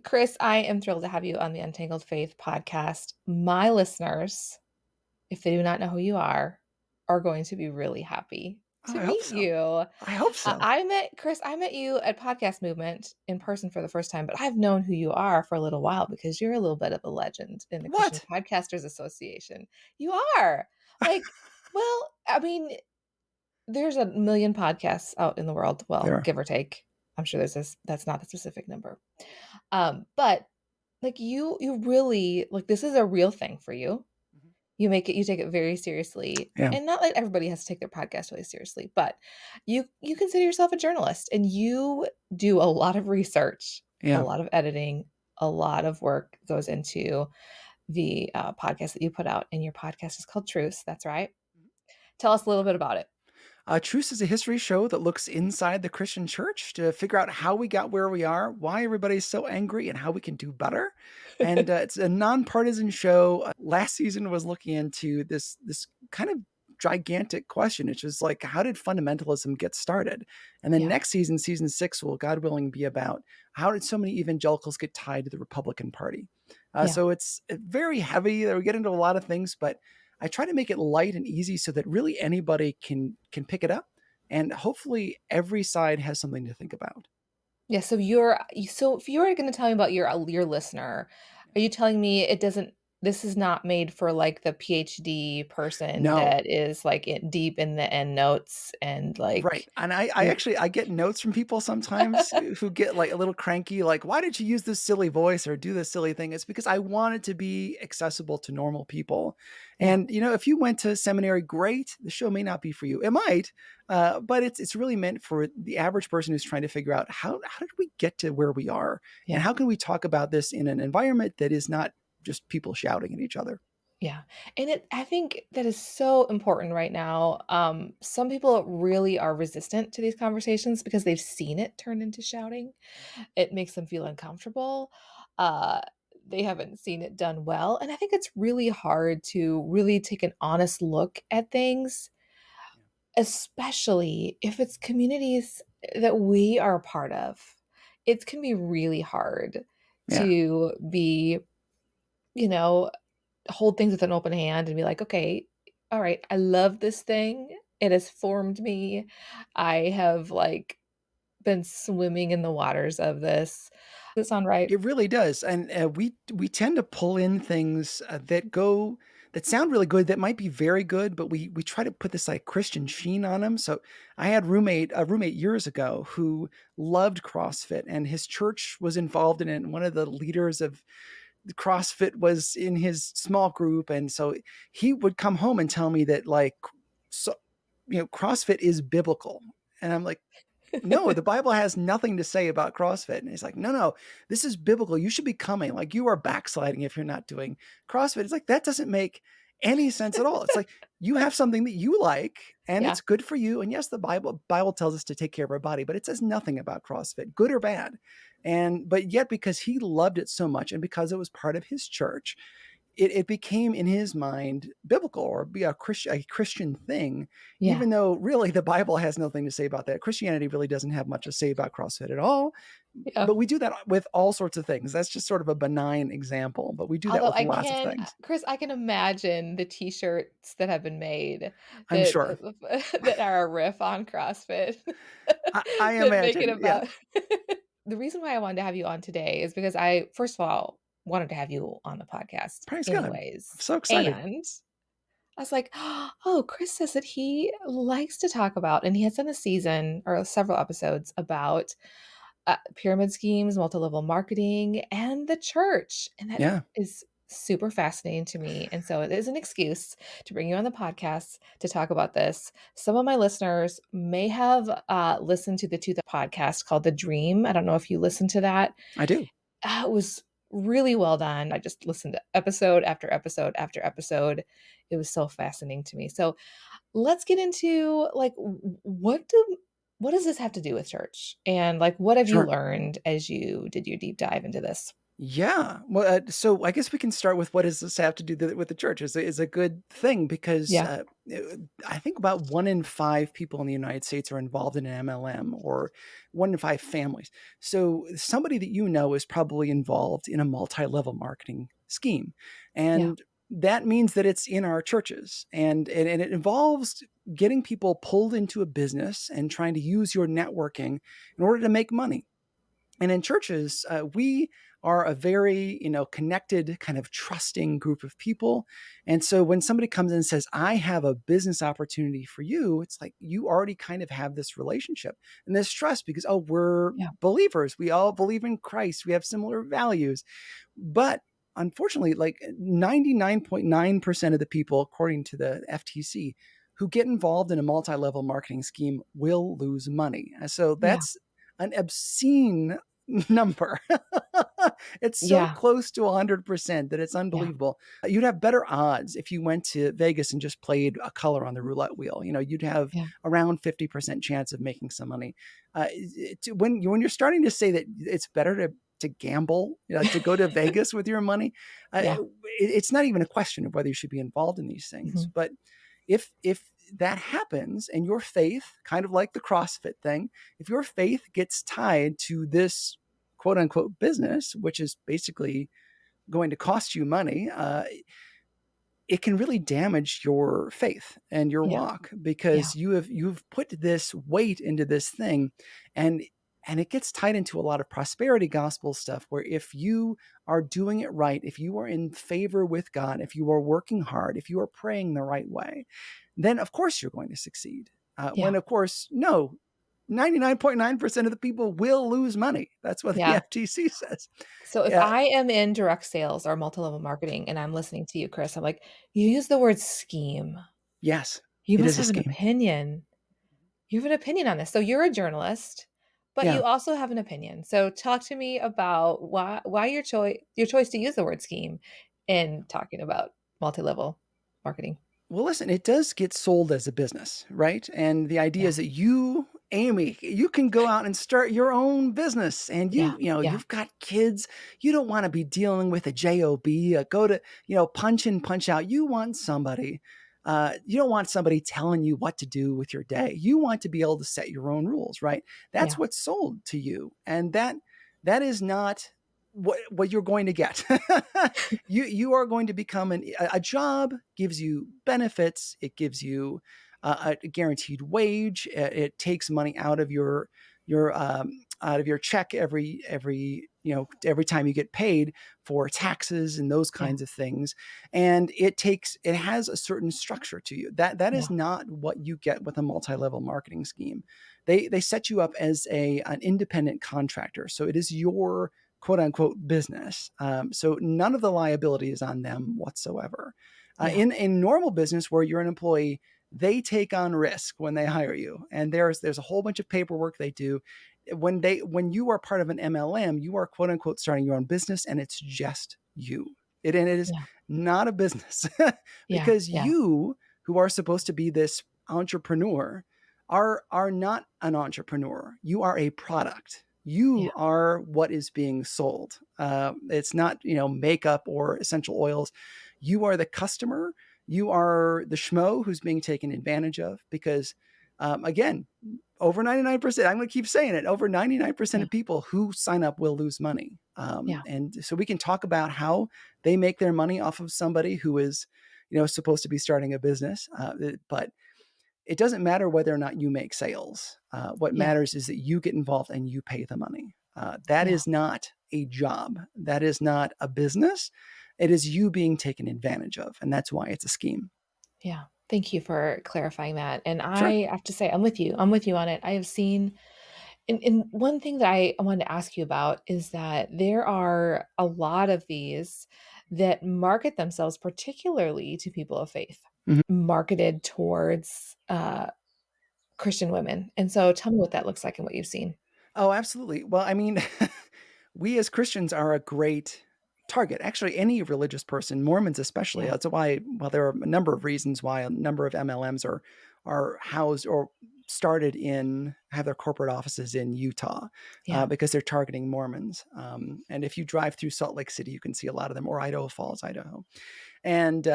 Chris, I am thrilled to have you on the Untangled Faith podcast. My listeners, if they do not know who you are going to be really happy Oh, to I hope meet so. you. I hope so. I met Chris, I met you at Podcast Movement in person for the first time, but I've known who you are for a little while because you're a little bit of a legend in the Christian What? Podcasters Association. You are. Like, well, I mean, there's a million podcasts out in the world, well, There. give or take. I'm sure there's this, that's not the specific number. But like you really like this is a real thing for you. Mhm. You take it very seriously. Yeah. And not like everybody has to take their podcast really seriously, but you consider yourself a journalist and you do a lot of research, a Yeah. lot of editing, a lot of work goes into the podcast that you put out. And your podcast is called Truth. That's right. Tell us a little bit about it. Truce is a history show that looks inside the Christian church to figure out how we got where we are, why everybody's so angry, and how we can do better. And it's a nonpartisan show. Last season was looking into this kind of gigantic question. It's just like, how did fundamentalism get started? And then Yeah. next season, season 6, will God willing be about how did so many evangelicals get tied to the Republican Party? Yeah. So it's very heavy. We get into a lot of things, but I try to make it light and easy so that really anybody can pick it up, and hopefully every side has something to think about. Yeah, so if you were going to tell me about your listener, are you telling me it doesn't this is not made for like the PhD person No, that is like deep in the end notes and right. like And I actually I get notes from people sometimes who get like a little cranky, like, why did you use this silly voice or do this silly thing? It's because I want it to be accessible to normal people. yeah, And if you went to seminary, great. The show may not be for you. It might, but it's really meant for the average person who's trying to figure out how did we get to where we are, and yeah. how can we talk about this in an environment that is not just people shouting at each other. Yeah. And I think that is so important right now. Some people really are resistant to these conversations because they've seen it turn into shouting. It makes them feel uncomfortable. Uh, they haven't seen it done well. And I think it's really hard to really take an honest look at things, especially if it's communities that we are a part of. It can be really hard Yeah. to be, you know, hold things with an open hand and be like, okay, all right, I love this thing. It has formed me. I have like been swimming in the waters of this. Does that sound right? It really does, and we tend to pull in things that sound really good, that might be very good, but we try to put this like Christian sheen on them. So I had a roommate years ago who loved CrossFit, and his church was involved in it. And one of the leaders of the CrossFit was in his small group, and so he would come home and tell me that so CrossFit is biblical, and I'm like, no, the Bible has nothing to say about CrossFit. And he's like, no, no, this is biblical. You should be coming. Like, you are backsliding if you're not doing CrossFit. It's like, that doesn't make any sense at all. It's like, you have something that you like and Yeah. it's good for you. And yes, the Bible tells us to take care of our body, but it says nothing about CrossFit, good or bad. But yet, because he loved it so much and because it was part of his church, it became in his mind biblical, or be a Christian thing, Yeah. even though really the Bible has nothing to say about that. Christianity really doesn't have much to say about CrossFit at all. Yeah. But we do that with all sorts of things. That's just sort of a benign example, but we do that Although with lots of things. Chris, I can imagine the t-shirts that have been made I'm sure. that are a riff on CrossFit I that make it imagine. Yeah. about the reason why I wanted to have you on today is because I, first of all, wanted to have you on the podcast Praise God. I'm anyways. so excited. And I was like, oh, Chris says that he likes to talk about, and he has done a season or several episodes about pyramid schemes, multi-level marketing, and the church. And that Yeah. is super fascinating to me. And so it is an excuse to bring you on the podcast to talk about this. Some of my listeners may have listened to the Tooth podcast called The Dream. I don't know if you listened to that. I do. It was really well done. I just listened to episode after episode after episode. It was so fascinating to me. So let's get into like what does this have to do with church? And like what have you Sure. learned as you did your deep dive into this? Yeah. Well, so I guess we can start with what does this have to do with the church is a good thing because Yeah, I think about 1 in 5 people in the United States are involved in an MLM or 1 in 5 families. So somebody that you know is probably involved in a multi-level marketing scheme. yeah, And that means that it's in our churches and it involves getting people pulled into a business and trying to use your networking in order to make money. And in churches, we are a very, connected, kind of trusting group of people. And so when somebody comes in and says, I have a business opportunity for you, it's like you already kind of have this relationship and this trust because, oh, we're yeah, believers. We all believe in Christ. We have similar values. But unfortunately, like 99.9% of the people, according to the FTC, who get involved in a multi level marketing scheme will lose money. So yeah, that's an obscene number. It's so yeah, close to 100% that it's yeah, unbelievable. You'd have better odds if you went to Vegas and just played a color on the roulette wheel. You'd have yeah, around 50% chance of making some money. When you're starting to say that it's better to gamble, to go to Vegas with your money, yeah, it's not even a question of whether you should be involved in these things. mhm, But if that happens and your faith, kind of like the CrossFit thing, if your faith gets tied to this quote unquote business, which is basically going to cost you money, it can really damage your faith and your yeah, walk yeah, because you've put this weight into this thing and it gets tied into a lot of prosperity gospel stuff where if you are doing it right, if you are in favor with God, if you are working hard, if you are praying the right way, then of course you're going to succeed. When yeah, of course, no, 99.9% of the people will lose money. That's what the yeah. FTC says. So if Yeah. I am in direct sales or multi-level marketing and I'm listening to you, Chris, I'm like, you use the word scheme. Yes, You it must is a have an scheme. opinion. You have an opinion on this. So you're a journalist, but Yeah. you also have an opinion. So talk to me about why your choice to use the word scheme in talking about multi-level marketing. Well, listen, it does get sold as a business, right? And the idea Yeah. is that you, Amy, you can go out and start your own business and Yeah. Yeah. you've got kids. You don't want to be dealing with a job, go to, punch in, punch out. You don't want somebody telling you what to do with your day. You want to be able to set your own rules, right? That's Yeah. what's sold to you. And that is not what you're going to get. You are going to become a job gives you benefits. It gives you a guaranteed wage. It takes money out of your check every time you get paid for taxes and those Yeah. kinds of things. And it has a certain structure to you. That is Yeah. not what you get with a multi-level marketing scheme. They set you up as an independent contractor. So it is your quote unquote business. So none of the liability is on them whatsoever. Yeah. In normal business where you're an employee, they take on risk when they hire you, and there's a whole bunch of paperwork they do. When you are part of an MLM, you are quote unquote starting your own business, and it's just you. It is Yeah. not a business Yeah. because Yeah. you, who are supposed to be this entrepreneur, are not an entrepreneur. You are a product. Yeah. You are what is being sold. It's not makeup or essential oils. You are the customer. You are the schmo who's being taken advantage of because again, over 99%, I'm going to keep saying it, over 99% Yeah. of people who sign up will lose money. Yeah. And so we can talk about how they make their money off of somebody who is, supposed to be starting a business. But it doesn't matter whether or not you make sales. What Yeah. matters is that you get involved and you pay the money. That Yeah. is not a job. That is not a business. It is you being taken advantage of. And that's why it's a scheme. Yeah. Thank you for clarifying that. And Sure. I have to say, I'm with you. I'm with you on it. I have seen, and one thing that I wanted to ask you about is that there are a lot of these that market themselves, particularly to people of faith, Mhm. marketed towards Christian women. And so tell me what that looks like and what you've seen. Oh, absolutely. Well, I mean, we as Christians are a great target. Actually, any religious person, Mormons especially. Yeah. That's why, well, there are a number of reasons why a number of MLMs are housed or started in have their corporate offices in Utah Yeah. because they're targeting Mormons. And if you drive through Salt Lake City, you can see a lot of them, or Idaho Falls, Idaho. And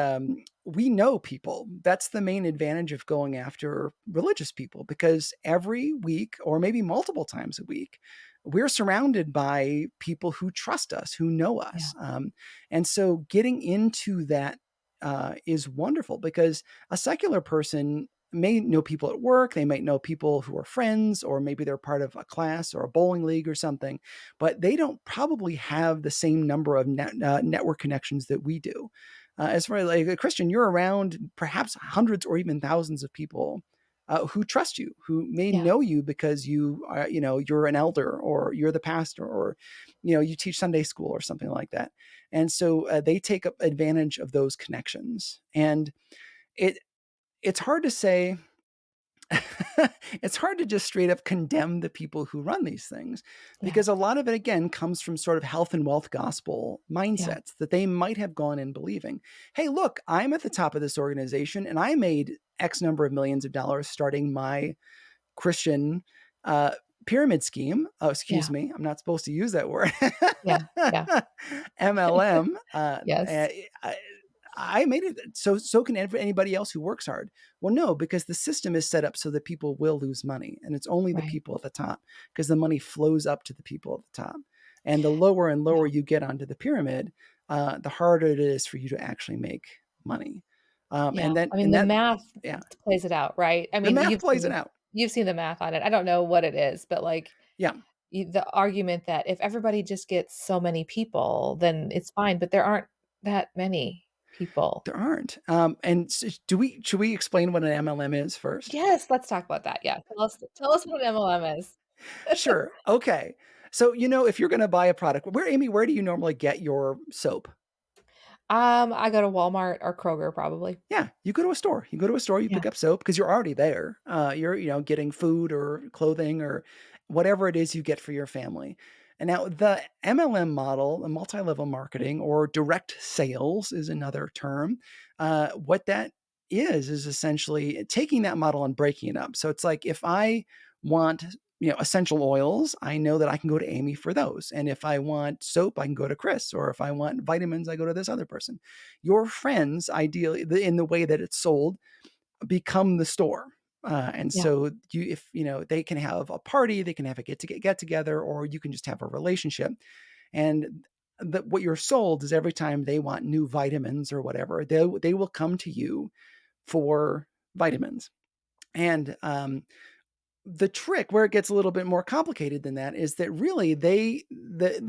we know people. That's the main advantage of going after religious people because every week, or maybe multiple times a week, we're surrounded by people who trust us, who know Yeah. us. And so getting into that is wonderful because a secular person may know people at work, they might know people who are friends, or maybe they're part of a class or a bowling league or something, but they don't probably have the same number of network connections that we do. As for like a Christian, you're around perhaps hundreds or even thousands of people who trust you, who may Yeah. know you because you are, you're an elder, or you're the pastor, or you teach Sunday school or something like that. And so they take up advantage of those connections. And it it's hard to say it's hard to just straight up condemn the people who run these things Yeah. because a lot of it again comes from sort of health and wealth gospel Yeah. mindsets that they might have gone in believing, hey, look, I'm at the top of this organization and I made X number of millions of dollars starting my Christian uh, pyramid scheme. Oh, excuse Yeah. me, I'm not supposed to use that word. Yeah. Yeah. MLM. Yes. I made it so can anybody else who works hard. Well, no, because the system is set up so that people will lose money, and it's only the Right. people at the top because the money flows up to the people at the top. And the lower and lower Yeah. you get onto the pyramid, the harder it is for you to actually make money. Yeah. I mean, And the that math yeah, plays it out, right? I the mean, math plays it out. you've seen the math on it. I don't know what it is, but, like, Yeah, the argument that if everybody just gets so many people, then it's fine, but there aren't that many people. there aren't. Do we should we explain what an MLM is first? Yes, let's talk about that, yeah. Tell us what an MLM is. Sure. Okay. So, if you're going to buy a product, where do you normally get your soap? I go to Walmart or Kroger probably. Yeah, you go to a store. You go to a store, you Yeah, pick up soap because you're already there. You're, getting food or clothing or whatever it is you get for your family. And now the MLM model, the multi-level marketing or direct sales is another term. What that is essentially taking that model and breaking it up. So it's like if I want essential oils, I know that I can go to Amy for those. And if I want soap, I can go to Chris. Or if I want vitamins, I go to this other person. Your friends, ideally, in the way that it's sold, become the store. And yeah, so if they can have a party, they can have a get together, or you can just have a relationship. And what you're sold is every time they want new vitamins or whatever, they will come to you for vitamins. And the trick where it gets a little bit more complicated than that is that really the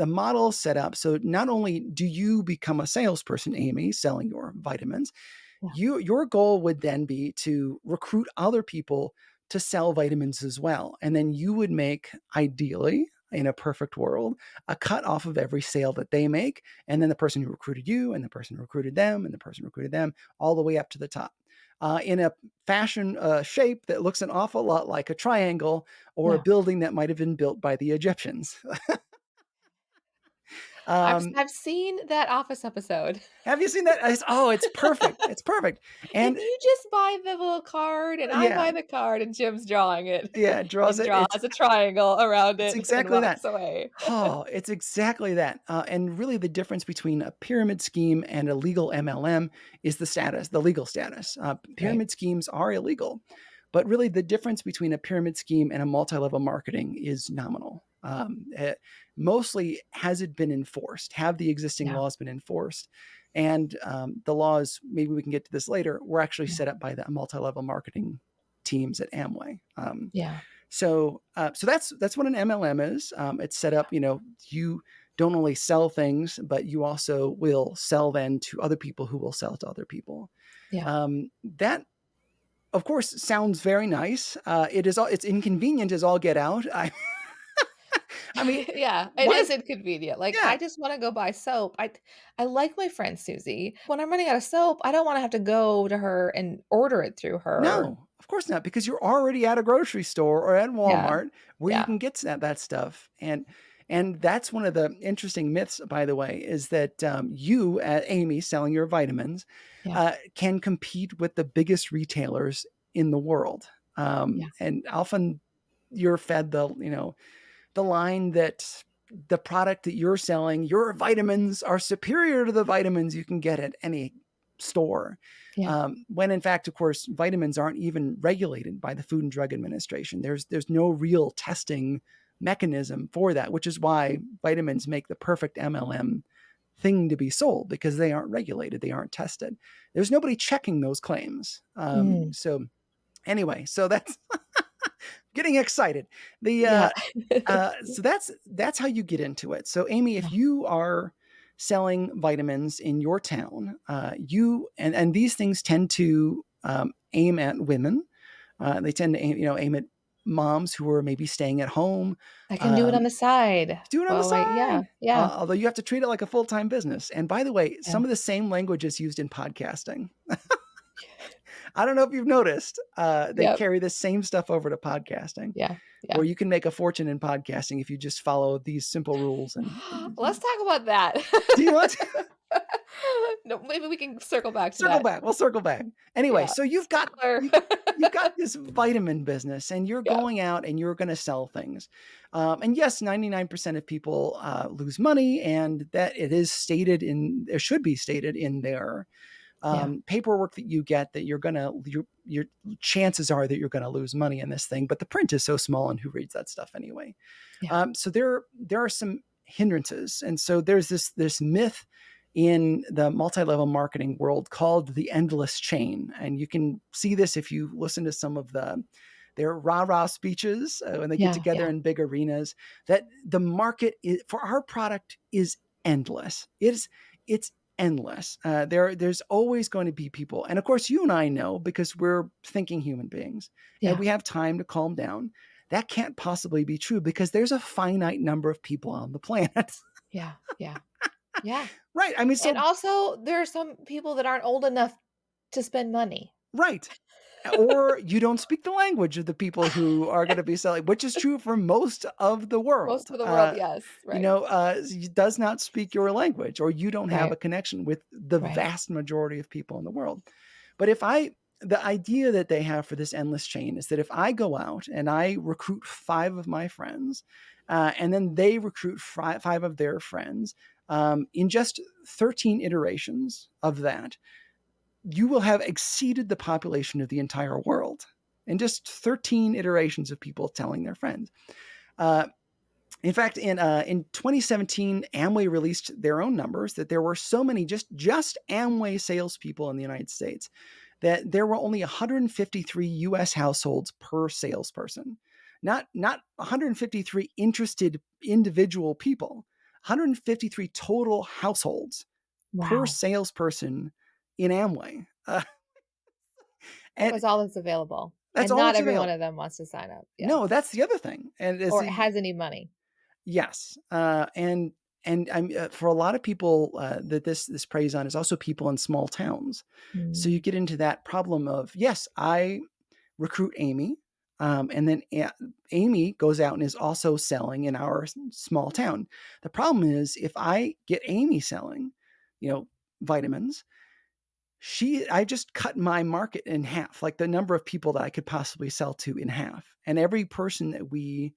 model is set up so not only do you become a salesperson, Amy, selling your vitamins, yeah, your goal would then be to recruit other people to sell vitamins as well. And then you would make, ideally, in a perfect world, a cut off of every sale that they make. And then the person who recruited you, and the person who recruited them, and the person who recruited them, all the way up to the top. In a fashion shape that looks an awful lot like a triangle or a yeah. building that might have been built by the Egyptians. Um, I've seen that Office episode. have you seen that? It's perfect. It's perfect. If And you just buy the little card and I yeah, buy the card and Jim's drawing it yeah, it draws and it. It's draws a triangle around It's it and exactly that. walks away. Oh, it's exactly that. And really, the difference between a pyramid scheme and a legal MLM is the legal status. Right. Pyramid schemes are illegal, but really, the difference between a pyramid scheme and a multi-level marketing is nominal. Mostly, has it been enforced? Have the existing Yeah, laws been enforced? And the laws, maybe we can get to this later, were actually yeah, set up by the multi-level marketing teams at Amway. yeah, So that's what an MLM is. It's set up. You don't only sell things, but you also will sell then to other people who will sell to other people. yeah. That, of course, sounds very nice. It's inconvenient as all get out. I mean, Yeah, it why? is inconvenient, like, I Yeah, just wanna go buy soap. I like my friend Susie. When I'm running out of soap, I don't wanna have to go to her and order it through her. no, of course not, because you're already at a grocery store or at Yeah, Walmart where you yeah, can get that stuff. And that's one of the interesting myths, by the way, is that you, Amy, selling your vitamins, yeah, can compete with the biggest retailers in the world. Yeah. And often you're fed the line that the product that you're selling, your vitamins are superior to the vitamins you can get at any store. Yeah. When in fact, of course, vitamins aren't even regulated by the Food and Drug Administration. There's no real testing mechanism for that, which is why vitamins make the perfect MLM thing to be sold because they aren't regulated, they aren't tested. There's nobody checking those claims. Mm. So anyway, so that's getting excited. The Yeah. so that's how you get into it. So, Amy, if Yeah. you are selling vitamins in your town, you and these things tend to aim at women. They tend to aim at moms who are maybe staying at home. I can do it on Um, the side. do it on the Well, wait, yeah, side. yeah, Although you have to treat it like a full time business. And by the way, yeah. some of the same language is used in podcasting. I don't know if you've noticed, they Yep. carry the same stuff over to podcasting, Yeah, where yeah. you can make a fortune in podcasting if you just follow these simple rules. And Let's talk about that. do you want to No, maybe we can circle back to circle that. back? We'll circle back. Anyway, Yeah. so Stickler. you've got this vitamin business, and you're Yeah, going out and you're going to sell things. And yes, 99% of people lose money, and that it is stated in there should be stated in their yeah, paperwork that you get that your chances are that you're gonna lose money in this thing, but the print is so small, and who reads that stuff anyway? yeah, So there are some hindrances, and so there's this myth in the multi-level marketing world called the endless chain, and you can see this if you listen to some of their rah-rah speeches when they get yeah, together yeah, in big arenas. That the market for our product is endless. It's endless. There's always going to be people, and of course, you and I know because we're thinking human beings, and yeah, we have time to calm down. That can't possibly be true because there's a finite number of people on the planet. yeah, yeah, yeah. Right. I mean, And so also, there are some people that aren't old enough to spend money. right. Or you don't speak the language of the people who are going to be selling, which is true for most of the Most world. of the world, yes, right, Does not speak your language, or you don't have right, a connection with the right. vast majority of people in the world. But if I, the idea that they have for this endless chain is that if I go out and I recruit five of my friends, and then they recruit five of their friends, in just 13 iterations of that, you will have exceeded the population of the entire world in just 13 iterations of people telling their friends. Uh, in fact, in 2017, Amway released their own numbers that there were so many just Amway salespeople in the United States that there were only 153 U.S. households per salesperson, not 153 interested individual people, 153 total households per Wow. salesperson in Amway. That And was all that's available, that's and all not that's every one available. of them wants to sign up, yeah, No, that's the other thing. And as or the has any money. yes, and I'm for a lot of people that this preys on is also people in small towns. So you Mm, get into that problem of yes, I recruit Amy, and then Amy goes out and is also selling in our small town. The problem is if I get Amy selling, vitamins, I just cut my market in half, like the number of people that I could possibly sell to in half. And every person that we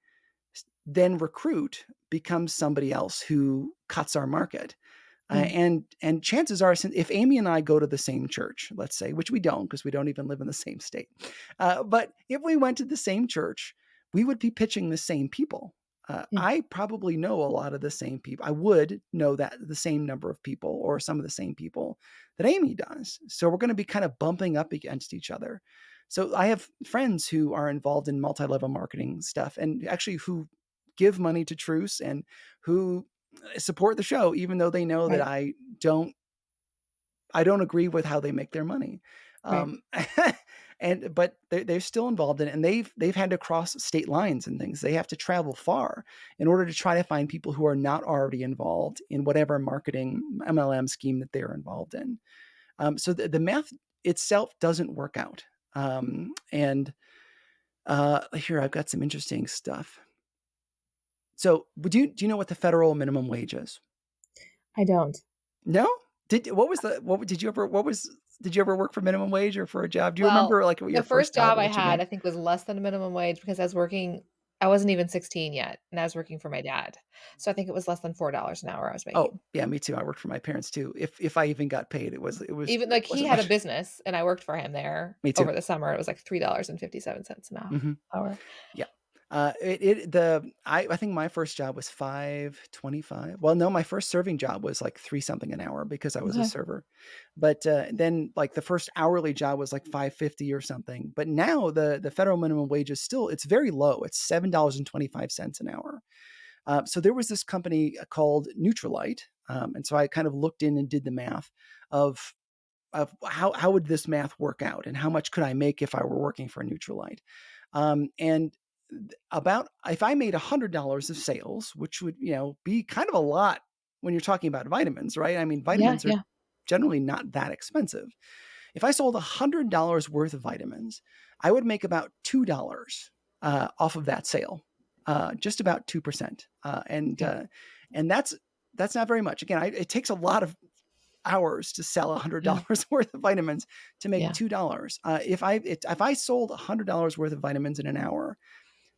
then recruit becomes somebody else who cuts our market. yeah, And chances are, if Amy and I go to the same church, let's say, which we don't because we don't even live in the same state, but if we went to the same church, we would be pitching the same people. yeah, I probably know a lot of the same people. I would know that the same number of people or some of the same people that Amy does. So we're going to be kind of bumping up against each other. So I have friends who are involved in multi-level marketing stuff and actually who give money to Truce and who support the show, even though they know that right, don't I don't agree with how they make their money. right, Um, but they're still involved in it, and they've had to cross state lines and things. They have to travel far in order to try to find people who are not already involved in whatever marketing MLM scheme that they're involved in. So the math itself doesn't work out. And here I've got some interesting stuff. So, do you know what the federal minimum wage is? I don't. No? Did what was the what did you ever what was Did you ever work for minimum wage or for a job? Do you Well, remember, like, what the your first first job, job I what you had, made? I think, was less than minimum wage because I wasn't even 16 yet, and I was working for my dad. So I think it was less than $4 an hour I was Oh, making. yeah, me too. I worked for my parents too. If I even got paid, Even it like, he wasn't had a much. business, and I worked for him there Me too. over the summer. It was like $3.57 an Mhm. hour. Yeah. I think my first job was 5.25. Well, no, my first serving job was like 3 something an hour because I was a Okay. server. But, then, like, the first hourly job was like 5.50 or something. But now the federal minimum wage is still it's very low. It's $7.25 an hour. So there was this company called Nutrilite, and so I kind of looked in and did the math of how would this math work out and how much could I make if I were working for Nutrilite. And about if I made $100 of sales, which would, be kind of a lot when you're talking about vitamins, right? I mean, Yeah, vitamins are yeah, generally not that expensive. If I sold $100 worth of vitamins, I would make about $2 off of that sale, just about 2%. yeah, And that's not very much. Again, it takes a lot of hours to sell yeah, $100 worth of vitamins to make yeah, $2. If I sold $100 worth of vitamins in an hour,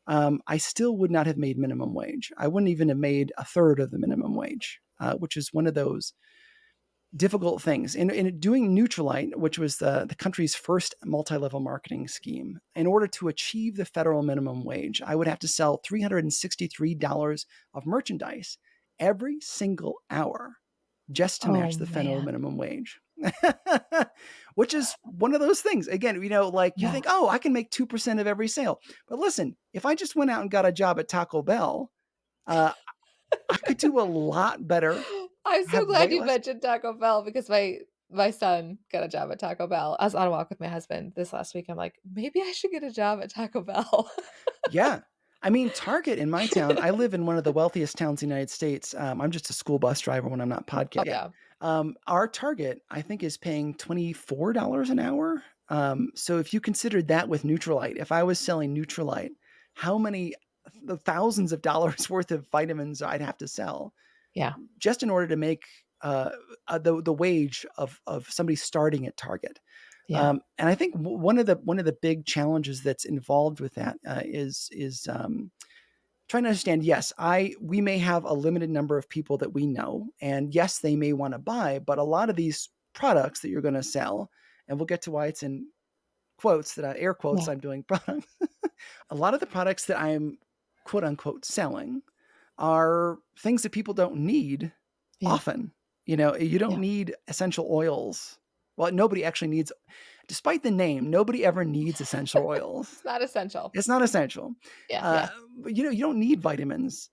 I still would not have made minimum wage. I wouldn't even have made a third of the minimum wage, which is one of those difficult things. In doing Nutrilite, which was the country's first multi-level marketing scheme, in order to achieve the federal minimum wage, I would have to sell $363 of merchandise every single hour just to oh, match the federal man. minimum wage. Which is one of those things. Again, like you Yeah. think, oh, I can make 2% of every sale. But listen, if I just went out and got a job at Taco Bell, uh, I could do a lot better, I'm so have glad way you less. mentioned Taco Bell because my son got a job at Taco Bell. I was on a walk with my husband this last week. I'm like, "Maybe I should get a job at Taco Bell." Yeah. I mean, Target in my town, I live in one of the wealthiest towns in the United States. I'm just a school bus driver when I'm not Oh, podcasting. yeah. Our Target, I think, is paying $24 an hour. So if you considered that with Nutrilite, if I was selling Nutrilite, how many the thousands of dollars worth of vitamins I'd have to sell Yeah, just in order to make uh, the wage of somebody starting at Target. yeah, And I think one of the big challenges that's involved with that is trying to understand. Yes, I we may have a limited number of people that we know, and yes, they may want to buy, but a lot of these products that you're going to sell, and we'll get to why it's in quotes that air quotes yeah, I'm doing products. A lot of the products that I'm quote unquote selling are things that people don't need yeah, often. You don't yeah. need essential oils. Well, nobody actually needs, despite the name, nobody ever needs essential oils. It's not essential. It's not essential. Yeah, Uh, yeah, but you don't need vitamins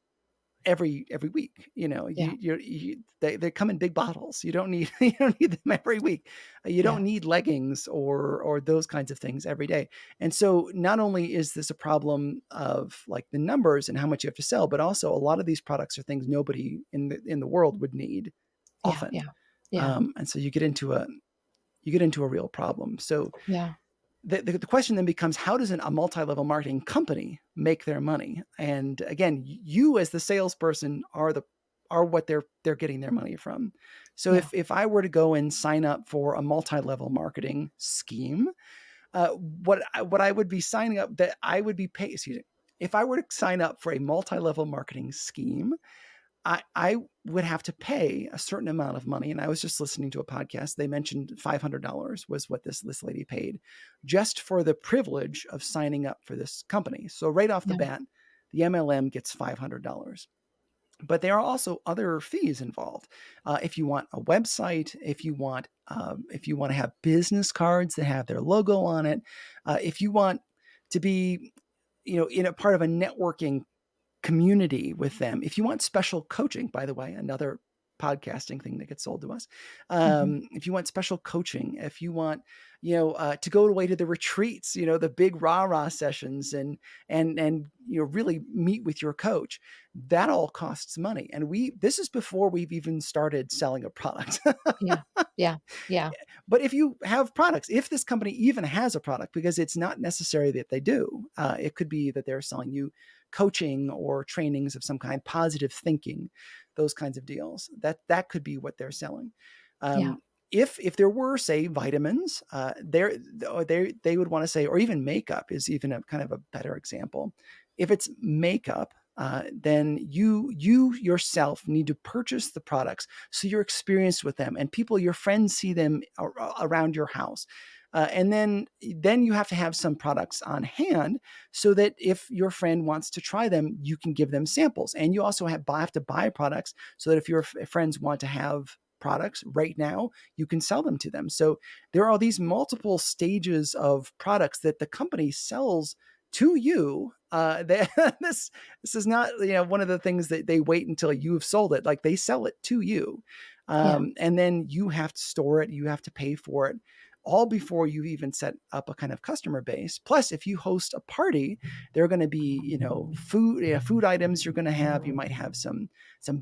every week. yeah, They come in big bottles. You don't need you don't need them every week. You yeah, don't need leggings or those kinds of things every day. And so not only is this a problem of like the numbers and how much you have to sell, but also a lot of these products are things nobody in the world would need yeah, often. yeah, yeah, And so you get into a real problem. So yeah, the question then becomes, how does a multi-level marketing company make their money? And again, you as the salesperson are what they're getting their money from. So yeah, if I were to go and sign up for a multi-level marketing scheme, what I would be signing up that I would be paid. Excuse me. If I were to sign up for a multi-level marketing scheme, I would have to pay a certain amount of money. And I was just listening to a podcast. They mentioned $500 was what this lady paid just for the privilege of signing up for this company. So right off the yeah, bat, the MLM gets $500. But there are also other fees involved. If you want a website, if you want to have business cards that have their logo on it, if you want to be, in a part of a networking community with them. If you want special coaching, by the way, another podcasting thing that gets sold to us. mhm, If you want special coaching, if you want, to go away to the retreats, the big rah rah sessions, and really meet with your coach, that all costs money. And this is before we've even started selling a product. yeah, yeah, yeah, But if you have products, if this company even has a product, because it's not necessary that they do, it could be that they're selling you coaching or trainings of some kind, positive thinking, those kinds of deals. That could be what they're selling. yeah, Um, if there were, say, vitamins, they would want to say, or even makeup is even a kind of a better example. If it's makeup, then you yourself need to purchase the products so you're experienced with them, and people, your friends, see them around your house. And then you have to have some products on hand so that if your friend wants to try them, you can give them samples. And you also have to buy products so that if your friends want to have products right now, you can sell them to them. So there are these multiple stages of products that the company sells to you. This is not, one of the things that they wait until you've sold it. Like, they sell it to you, Yeah. and then you have to store it. You have to pay for it, all before you even set up a kind of customer base. Plus, if you host a party, there are going to be, food items you're going to have. You might have some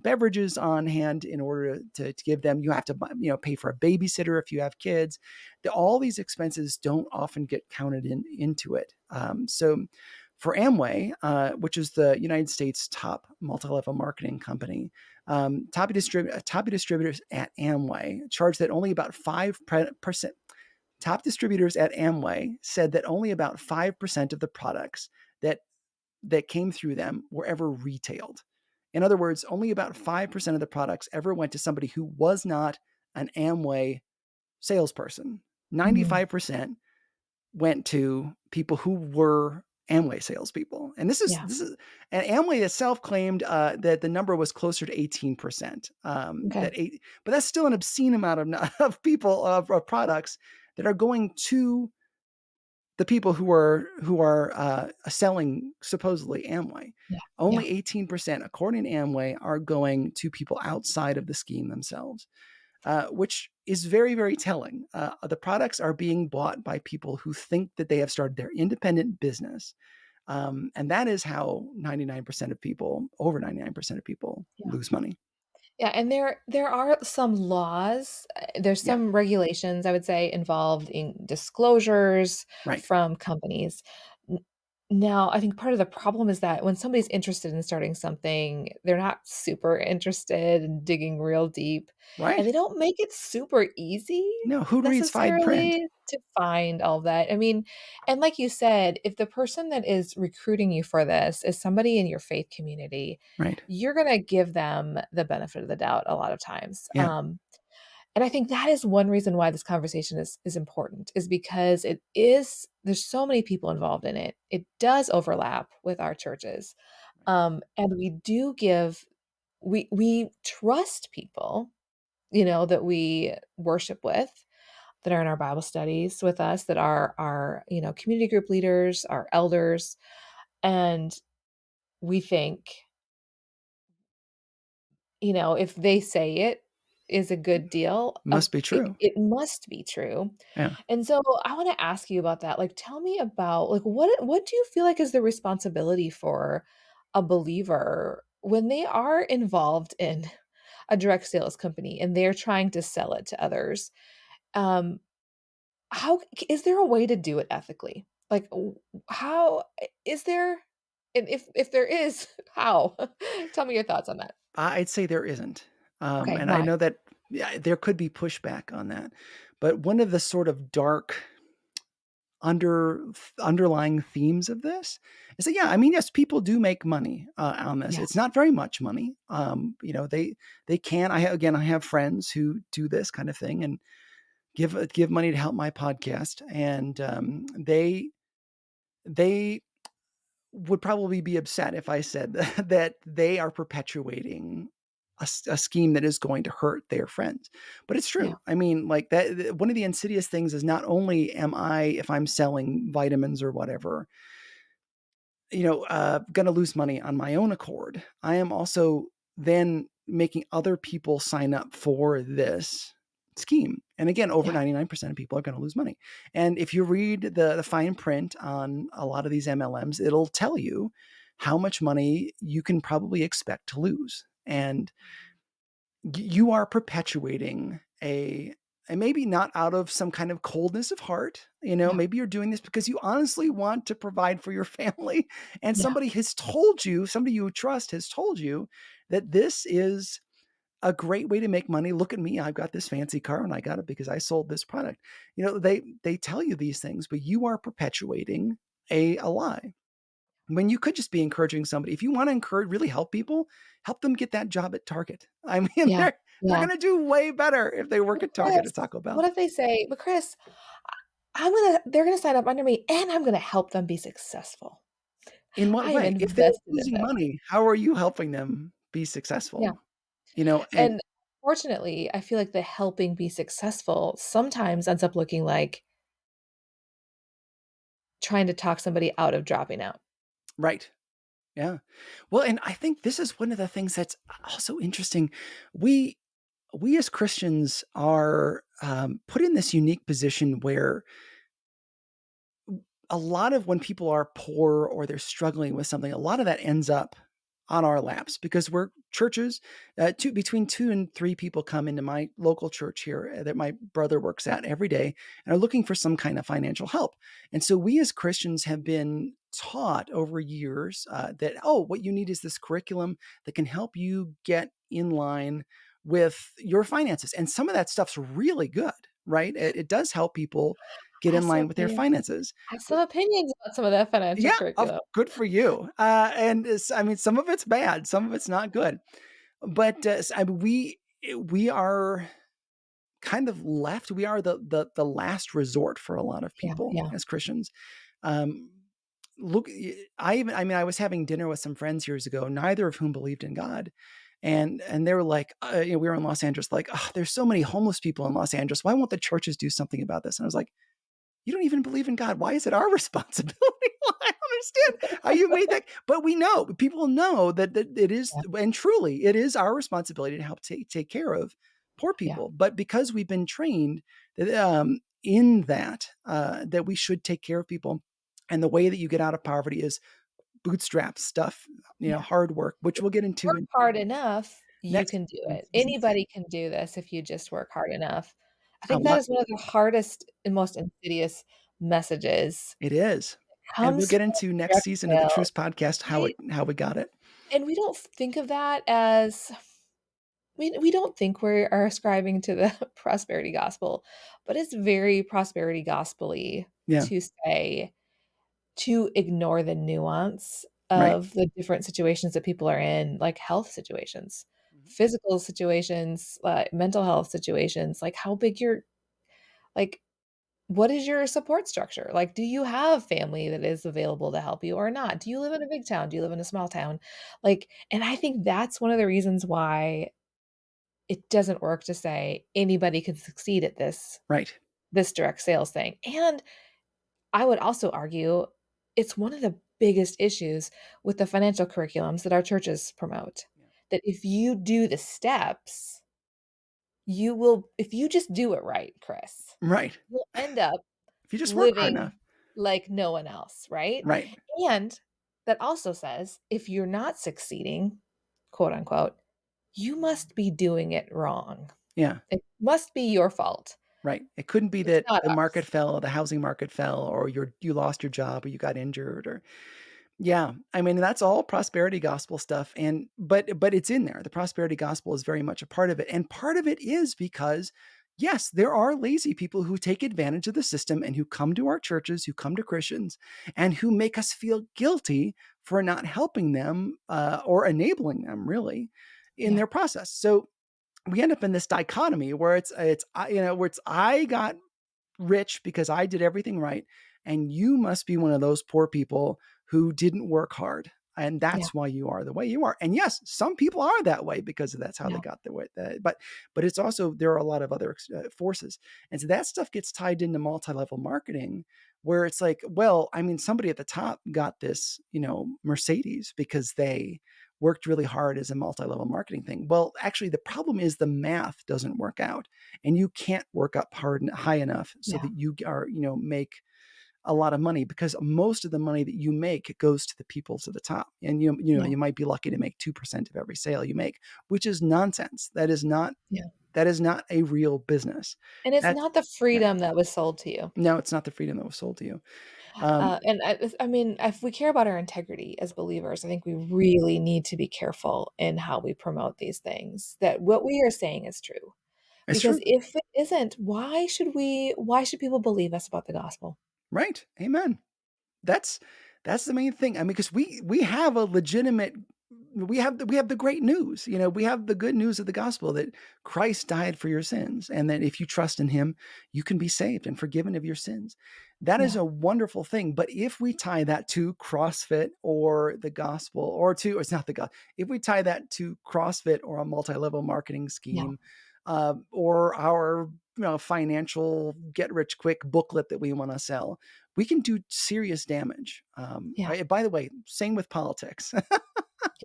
beverages on hand in order to give them. You have to, pay for a babysitter if you have kids. All these expenses don't often get counted into it. So for Amway, which is the United States top multi-level marketing company, top distributors at Amway charge that only about 5%. Top distributors at Amway said that only about 5% of the products that came through them were ever retailed. In other words, only about 5% of the products ever went to somebody who was not an Amway salesperson. Mhm. 95% went to people who were Amway salespeople. And Yeah. and Amway itself claimed that the number was closer to 18%. Okay. But that's still an obscene amount of people, of products that are going to the people who are selling supposedly Amway. Yeah. Yeah. Only 18%, according to Amway, are going to people outside of the scheme themselves, which is very, very telling. The products are being bought by people who think that they have started their independent business. And that is how 99% of people, over 99% of people, Yeah. lose money. Yeah, and there are some laws, there's Yeah, some regulations, I would say, involved in disclosures right, from companies. N Now, I think part of the problem is that when somebody's interested in starting something, they're not super interested in digging real deep, and right. they don't make it super easy No, who reads fine print? necessarily to find all that. I mean, and like you said, if the person that is recruiting you for this is somebody in your faith community, Right. you're gonna give them the benefit of the doubt a lot of times, Yeah, and I think that is one reason why this conversation is important, is because it is there's so many people involved in it. It does overlap with our churches, and we do give we trust people, that we worship with, that are in our Bible studies with us, that are our, community group leaders, our elders, and we think, if they say it is a good deal, must be true. it must be true. Yeah. And so I wanna ask you about that. Like, tell me about, like, what do you feel like is the responsibility for a believer when they are involved in a direct sales company and they're trying to sell it to others? Um, how is there a way to do it ethically? Like, how is there, and if there is, how? Tell me your thoughts on that. I'd say there isn't. Okay, And I why? know that, yeah, there could be pushback on that. But one of the sort of dark underlying themes of this is that, yeah, I mean, yes, people do make money on this. Yeah, It's not very much money. They can. I have friends who do this kind of thing and give money to help my podcast, and they would probably be upset if I said that they are perpetuating a scheme that is going to hurt their friends. But it's yeah, true. I mean, like that. One of the insidious things is not only am I, if I'm selling vitamins or whatever, going to lose money on my own accord. I am also then making other people sign up for this scheme. And again, over yeah, 99% of people are going to lose money. And if you read the fine print on a lot of these MLMs, it'll tell you how much money you can probably expect to lose. And you are perpetuating and maybe not out of some kind of coldness of heart, yeah, maybe you're doing this because you honestly want to provide for your family, and yeah, somebody you trust has told you that this is a great way to make money. Look at me. I've got this fancy car and I got it because I sold this product. They tell you these things, but you are perpetuating a lie. When you could just be encouraging somebody. If you want to encourage, really help people, help them get that job at Target. I mean, Yeah, they're yeah. going to do way better if they work But at Target or Chris, Taco Bell. what if they say, "But Chris, they're gonna sign up under me, and I'm gonna help them be successful. In what I am way? If they're invested in losing them." money, how are you helping them be Yeah, successful? And and fortunately, I feel like the helping be successful sometimes ends up looking like trying to talk somebody out of dropping out. right. Yeah. Well, and I think this is one of the things that's also interesting. We we as Christians are put in this unique position where a lot of when people are poor or they're struggling with something, a lot of that ends up on our laps because we're churches. Between 2 and 3 people come into my local church here that my brother works at every day and are looking for some kind of financial help. And so we as Christians have been taught over years that, oh, what you need is this curriculum that can help you get in line with your finances. And some of that stuff's really good, right? It does help people get I in have some line with their opinions finances. I have some opinions about some of that financial Yeah, of curriculum. good for you. And I mean, some of it's bad, some of it's not good. But I mean, we are kind of left. We are the last resort for a lot of Yeah, people yeah. as Christians. Um, I mean, I was having dinner with some friends years ago, neither of whom believed in God. And they were like, we were in Los Angeles, like, oh, there's so many homeless people in Los Angeles. Why won't the churches do something about this? And I was like, you don't even believe in God. Why is it our responsibility? I don't understand how you made that. But we know, people know that it is, Yeah, and truly, it is our responsibility to help take care of poor yeah, people. But because we've been trained that, in that, that we should take care of people. And the way that you get out of poverty is bootstrap stuff, yeah. hard work, which we'll get into Work in hard enough, you next can do in it. season 2. Anybody can do this if you just work hard enough. I A think that lot is one of the hardest and most insidious messages. it is. And we'll Comes get from into next direct season of the sales, Truth podcast right? how we got it. And we don't think of that as we don't think we are ascribing to the prosperity gospel, but it's very prosperity gospel-y Yeah, to say to ignore the nuance right. of the different situations that people are in, like health situations, Mhm. physical situations, mental health situations, like how big your like what is your support structure? Like, do you have family that is available to help you or not? Do you live in a big town? Do you live in a small town? Like, and I think that's one of the reasons why it doesn't work to say anybody can succeed at Right. this direct sales thing. And I would also argue it's one of the biggest issues with the financial curriculums that our churches promote. Yeah. That if you do the steps, you will if you just do it right, Chris, Right. you'll end up If you just work hard enough. living like no one else, right? Right. And that also says if you're not succeeding, quote unquote, you must be doing it wrong. Yeah. It must be your fault. Right. It couldn't be It's that not the market ours. fell, the housing market fell, or you lost your job or you got injured or yeah. I mean, that's all prosperity gospel stuff. And but it's in there. The prosperity gospel is very much a part of it. And part of it is because yes, there are lazy people who take advantage of the system and who come to our churches, who come to Christians, and who make us feel guilty for not helping them or enabling them really in Yeah. their process. So we end up in this dichotomy where where it's I got rich because I did everything right, and you must be one of those poor people who didn't work hard, and Yeah. that's why you are the way you are. And yes, some people are that way because that's how they Yeah. got the way. But it's also there are a lot of other forces, and so that stuff gets tied into multi-level marketing, where it's like, well, I mean, somebody at the top got this, Mercedes because they worked really hard as a multi-level marketing thing. Well, actually, the problem is the math doesn't work out and you can't work up hard and high enough so Yeah. that you are, make a lot of money because most of the money that you make goes to the people to the top. And Yeah. you might be lucky to make 2% of every sale you make, which is nonsense. Yeah. That is not a real business. And it's That's not the yeah. freedom that was sold to you. No, it's not the freedom that was sold to you. And I mean, if we care about our integrity as believers, I think we really need to be careful in how we promote these things, that what we are saying is true. It's Because true. if it isn't, why should people believe us about the gospel? Right. Amen. That's that's the main thing. I mean, because we have a legitimate we have the great news. You know, we have the good news of the gospel that Christ died for your sins, and that if you trust in him, you can be saved and forgiven of your sins. That is Yeah, a wonderful thing. But if we tie that to CrossFit or the gospel, or to, it's not the gospel, if we tie that to CrossFit or a multi-level marketing yeah, scheme, or our financial get rich quick booklet that we want to sell, we can do serious damage. yeah. By the way, same with politics.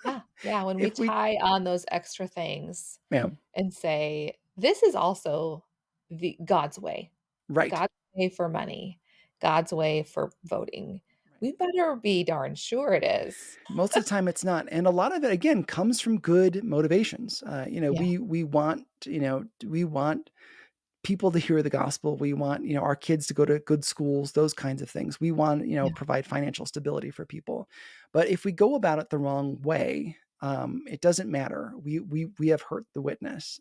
Yeah, yeah, when we If we, tie on those extra things yeah, and say, "This is also the God's way. right, God's way for money, God's way for voting." right. We better be darn sure it is. Most of the time, it's not, and a lot of it again comes from good motivations. Yeah, We want we want people to hear the gospel. We want, our kids to go to good schools, those kinds of things. We want, yeah, provide financial stability for people. But if we go about it the wrong way, it doesn't matter. We have hurt the witness.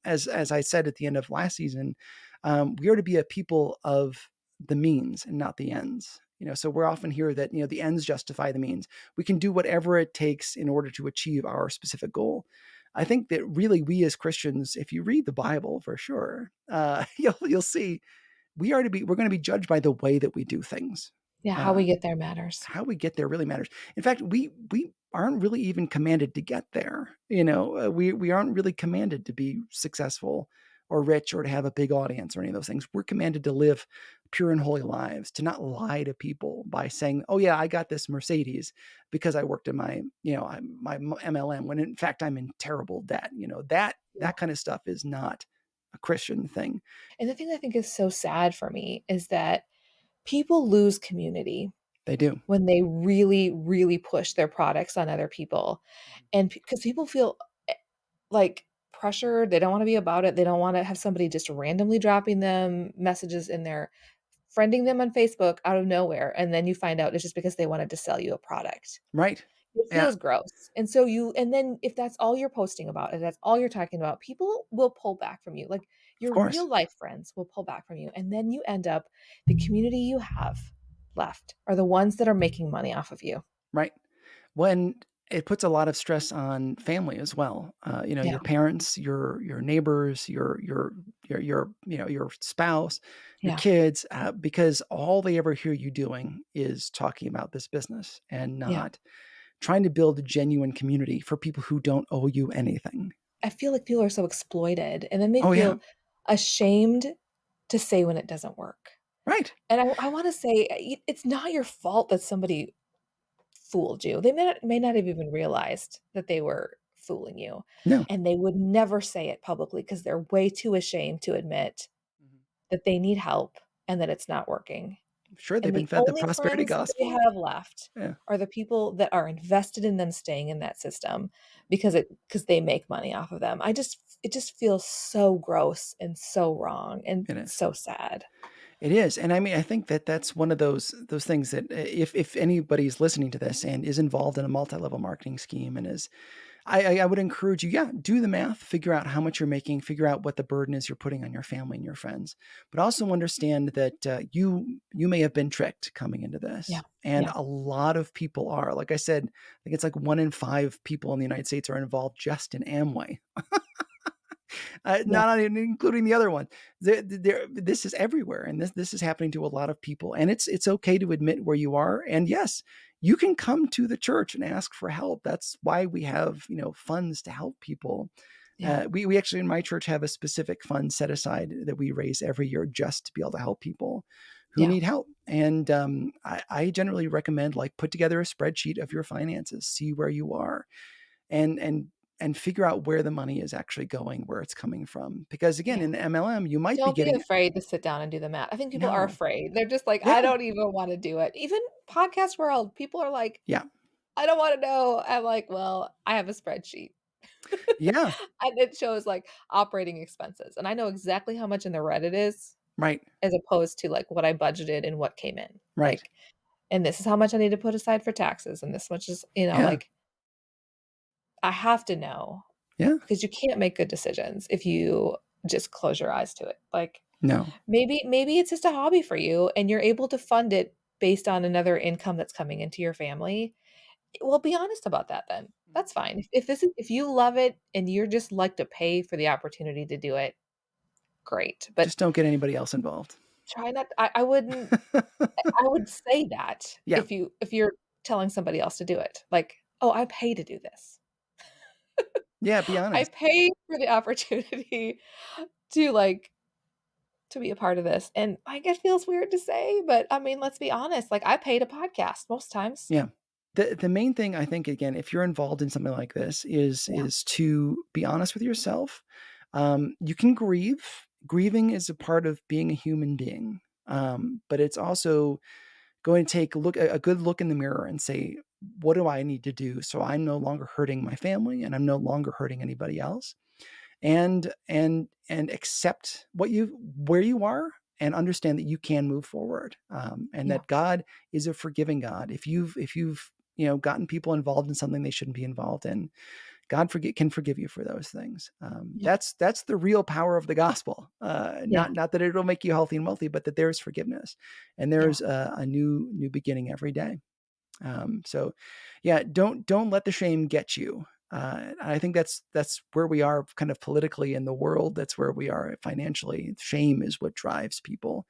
As I said at the end of last season, we are to be a people of the means and not the ends. So we're often here that the ends justify the means. We can do whatever it takes in order to achieve our specific goal. I think that really we as Christians, if you read the Bible for sure, you'll see we're going to be judged by the way that we do things. yeah, how Uh, we get there matters. how we get there really matters. In fact, we aren't really even commanded to get there. We aren't really commanded to be successful or rich or to have a big audience or any of those things. We're commanded to live pure and holy lives, to not lie to people by saying, "Oh yeah, I got this Mercedes because I worked in my MLM," when in fact I'm in terrible debt. That kind of stuff is not a Christian thing. And the thing I think is so sad for me is that people lose community They do. when they really, really push their products on other people. And because people feel like pressured, they don't want to be about it. They don't want to have somebody just randomly dropping them messages in their friending them on Facebook out of nowhere. And then you find out it's just because they wanted to sell you a product. Right. It Yeah. feels gross. And so and then if that's all you're posting about and that's all you're talking about, people will pull back from you. Like Of your course. real life friends will pull back from you. And then you end up, the community you have left are the ones that are making money off of you. Right. When it puts a lot of stress on family as well. Yeah. Your parents, your neighbors, your spouse, your Yeah. kids, because all they ever hear you doing is talking about this business and Yeah. not trying to build a genuine community for people who don't owe you anything. I feel like people are so exploited and then they Oh yeah, feel ashamed to say when it doesn't work. right. And I want to say it's not your fault that somebody fooled you. They may not have even realized that they were fooling you, No, and they would never say it publicly because 'cause they're way too ashamed to admit Mhm. that they need help and that it's not working. Sure, they've And been the fed the only prosperity friends they gospel. have left Yeah, are the people that are invested in them staying in that system because they make money off of them. It just feels so gross and so wrong and it is. so sad. It is, and I mean, I think that that's one of those things that if anybody's listening to this and is involved in a multi-level marketing scheme and is, I would encourage you, yeah, do the math, figure out how much you're making, figure out what the burden is you're putting on your family and your friends, but also understand that you may have been tricked coming into Yeah. this, and Yeah. a lot of people are. Like I said, I think it's like 1 in 5 people in the United States are involved just in Amway. Yeah. Not even including the other one. This is everywhere, and this is happening to a lot of people. And it's okay to admit where you are. And yes, you can come to the church and ask for help. That's why we have funds to help people. Yeah. We actually in my church have a specific fund set aside that we raise every year just to be able to help people who Yeah. need help. And I generally recommend like put together a spreadsheet of your finances, see where you are, and figure out where the money is actually going, where it's coming from. Because again, Yeah. in MLM, you might be Don't be getting afraid to sit down and do the math. I think people are no, afraid. They're just like, "I yeah, don't even wanna do it." Even podcast world, people are like, yeah, "I don't wanna know." I'm like, "Well, I have a spreadsheet." yeah, And it shows, like, operating expenses, and I know exactly how much in the red it is, Right. as opposed to, like, what I budgeted and what came in. Right. Like, and this is how much I need to put aside for taxes, and this much is, Yeah. like, I have to know Yeah. because you can't make good decisions if you just close your eyes to it. Like, No. maybe it's just a hobby for you and you're able to fund it based on another income that's coming into your family. Well, be honest about that then. That's fine. If this is if you love it and you're just like to pay for the opportunity to do it, great. But Just don't get anybody else involved. try not I wouldn't I would say that Yeah. if you're telling somebody else to do it. Like, "Oh, I pay to do this. Yeah, be I honest. pay for the opportunity to, like, to be a part of this." And, like, it feels weird to say, but, I mean, let's be honest, like, I pay to podcast most times. Yeah. The main thing I think, again, if you're involved in something like this Yeah, is to be honest with yourself. You can grieve. Grieving is a part of being a human being. But it's also going to take a good look in the mirror and say, what do I need to do so I'm no longer hurting my family and I'm no longer hurting anybody else? And accept what you where you are and understand that you can move forward, and yeah, that God is a forgiving God. If you've gotten people involved in something they shouldn't be involved in, God can forgive you for those things. yeah, That's the real power of the gospel. yeah, Not that it'll make you healthy and wealthy, but that there's forgiveness and yeah, there's a new beginning every day. So, yeah, don't let the shame get you. I think that's where we are, kind of politically in the world. That's where we are financially. Shame is what drives people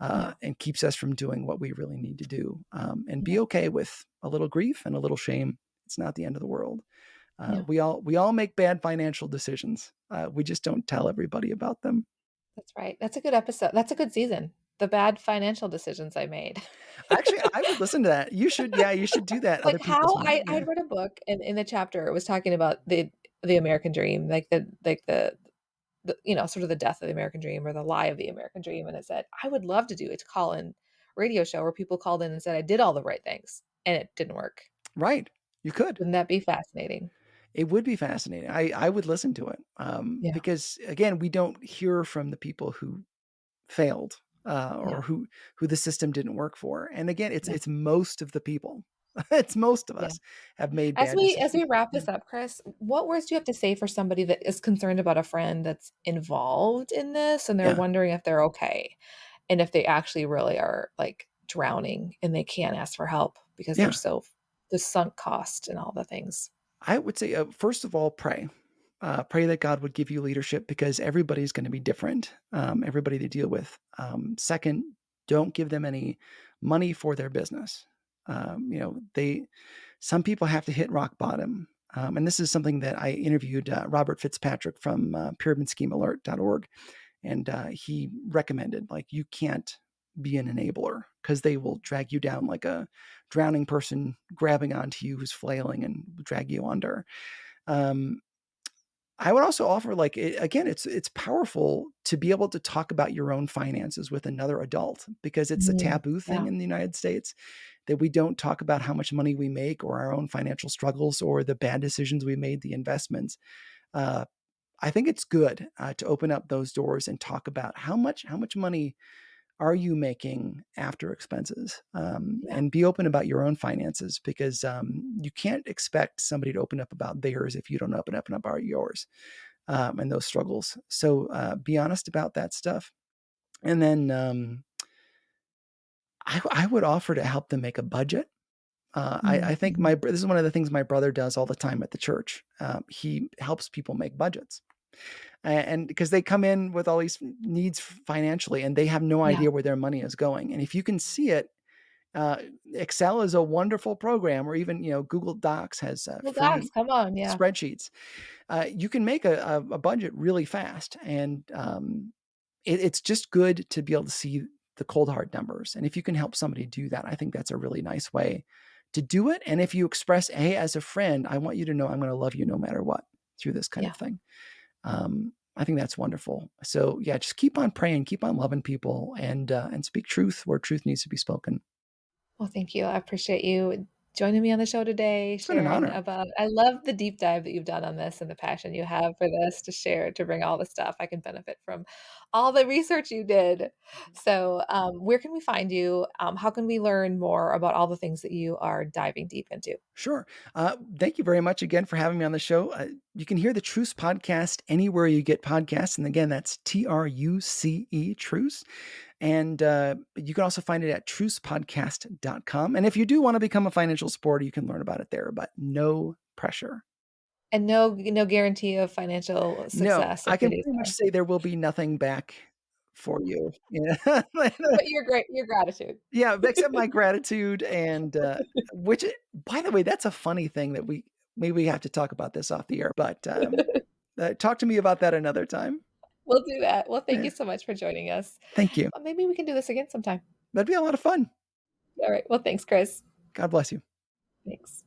yeah, and keeps us from doing what we really need to do. And yeah, be okay with a little grief and a little shame. It's not the end of the world. yeah. We all make bad financial decisions. We just don't tell everybody about them. That's right. That's a good episode. That's a good season. The bad financial decisions I made. Actually, I would listen to that. You should, yeah, you should do that. Like Other people's how money. I Yeah. read a book and in the chapter it was talking about the American dream, the sort of the death of the American dream or the lie of the American dream. And it said, I would love to do a call in radio show where people called in and said I did all the right things and it didn't work. Right. You could. Wouldn't that be fascinating? It would be fascinating. I would listen to it, Yeah. because, again, we don't hear from the people who failed, Yeah. or who the system didn't work for, and again, it's Yeah. it's most of the people. It's most of Yeah. us have made As bad we decisions. wrap Yeah. this up, Chris, what words do you have to say for somebody that is concerned about a friend that's involved in this and they're Yeah. wondering if they're okay and if they actually really are like drowning and they can't ask for help because they're Yeah. so the sunk cost and all the things. I would say, first of all, pray. Pray that God would give you leadership because everybody's gonna be different, everybody to deal with. Second, don't give them any money for their business. They some people have to hit rock bottom. And this is something that I interviewed Robert Fitzpatrick from pyramidschemealert.org, and he recommended, like, you can't be an enabler because they will drag you down like a drowning person grabbing onto you who's flailing and drag you under. Um, I would also offer, like, again, it's powerful to be able to talk about your own finances with another adult because it's a Mm, taboo yeah. thing in the United States that we don't talk about how much money we make or our own financial struggles or the bad decisions we made, the investments. Uh, I think it's good to open up those doors and talk about how much money are you making after expenses, Yeah. and be open about your own finances because you can't expect somebody to open up about theirs if you don't open up about yours, and those struggles. So be honest about that stuff, and then I would offer to help them make a budget. I Mm, think mhm. this is one of the things my brother does all the time at the church. He helps people make budgets, and because they come in with all these needs financially, and they have no Yeah. idea where their money is going. And if you can see it, uh, Excel is a wonderful program, or even Google Docs has Well, dogs, free come on, yeah. spreadsheets. You can make a budget really fast, and it's just good to be able to see the cold hard numbers. And if you can help somebody do that, I think that's a really nice way to do it. And if you express, hey, as a friend, I want you to know I'm going to love you no matter what through this kind Yeah. of thing. I think that's wonderful. So yeah, just keep on praying, keep on loving people, and speak truth where truth needs to be spoken. Well, thank you. I appreciate you joining me on the show today, It's been an sharing honor. about I love the deep dive that you've done on this and the passion you have for this to share, to bring all the stuff. I can benefit from all the research you did. So, where can we find you? How can we learn more about all the things that you are diving deep into? Sure. Thank you very much again for having me on the show. You can hear the Truce podcast anywhere you get podcasts. And again, that's TRUCE, Truce. And you can also find it at trucepodcast.com. And if you do want to become a financial supporter, you can learn about it there, but no pressure. And no guarantee of financial No, success if I we can do pretty much so. say there will be nothing back for you. Yeah. But your gratitude. Yeah, accept my gratitude and, which by the way, that's a funny thing that we maybe we have to talk about this off the air, but, talk to me about that another time. We'll do that. Well, thank Yeah, you so much for joining us. thank you. Maybe we can do this again sometime. That'd be a lot of fun. All right. Well, thanks, Chris. God bless you. Thanks.